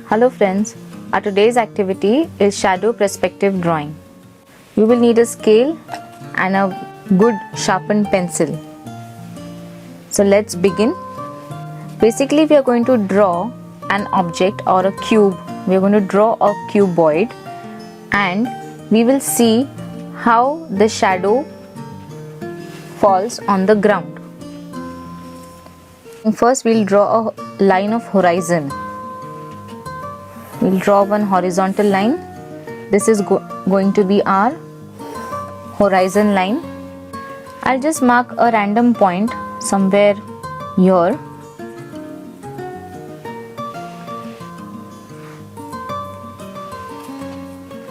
Hello friends, our today's activity is shadow perspective drawing. You will need a scale and a good sharpened pencil. So let's begin. Basically we are going to draw an object or a cube. We are going to draw a cuboid and we will see how the shadow falls on the ground. First we'll draw a line of horizon. We'll draw one horizontal line. This is going to be our horizon line. I'll just mark a random point somewhere here.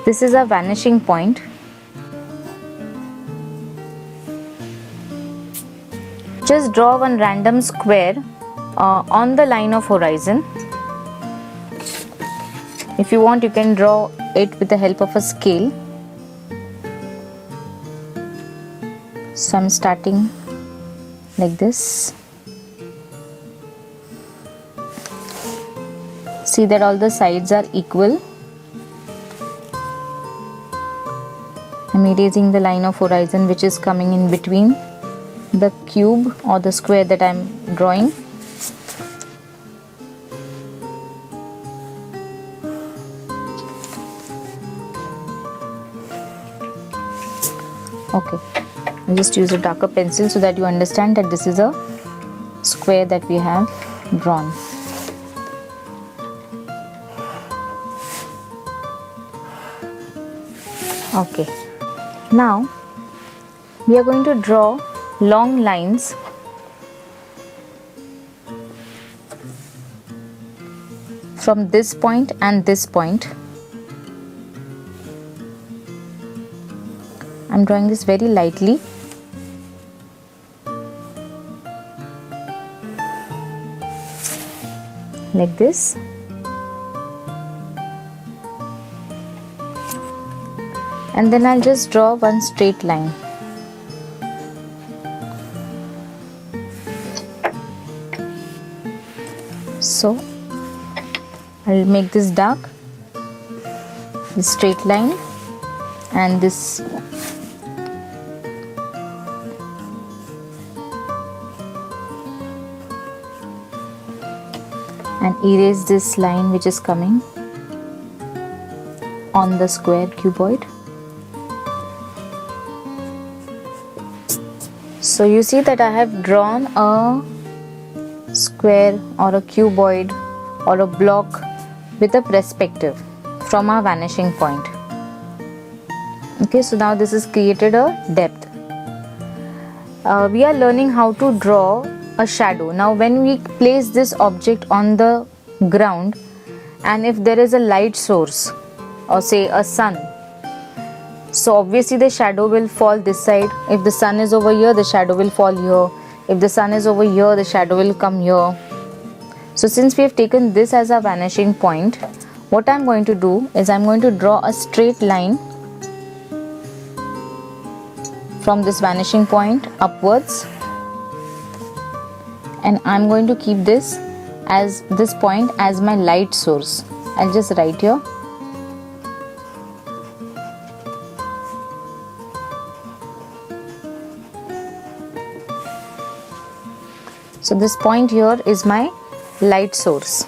This is a vanishing point. Just draw one random square on the line of horizon. If you want, you can draw it with the help of a scale. So I'm starting like this. See that all the sides are equal. I'm erasing the line of horizon which is coming in between the cube or the square that I'm drawing. Okay, I'll just use a darker pencil so that you understand that this is a square that we have drawn. Okay, now we are going to draw long lines from this point and this point. I'm drawing this very lightly. Like this. And then I'll just draw one straight line. So I'll make this dark, this straight line, and this and erase this line which is coming on the square cuboid. So you see that I have drawn a square or a cuboid or a block with a perspective from our vanishing point. Okay, so now this has created a depth. We are learning how to draw a shadow. Now when we place this object on the ground and if there is a light source or say a sun, so obviously the shadow will fall this side. If the sun is over here, the shadow will fall here. If the sun is over here, the shadow will come here. So since we have taken this as a vanishing point, what I'm going to do is I'm going to draw a straight line from this vanishing point upwards, and I'm going to keep this point as my light source. I'll just write here. So this point here is my light source.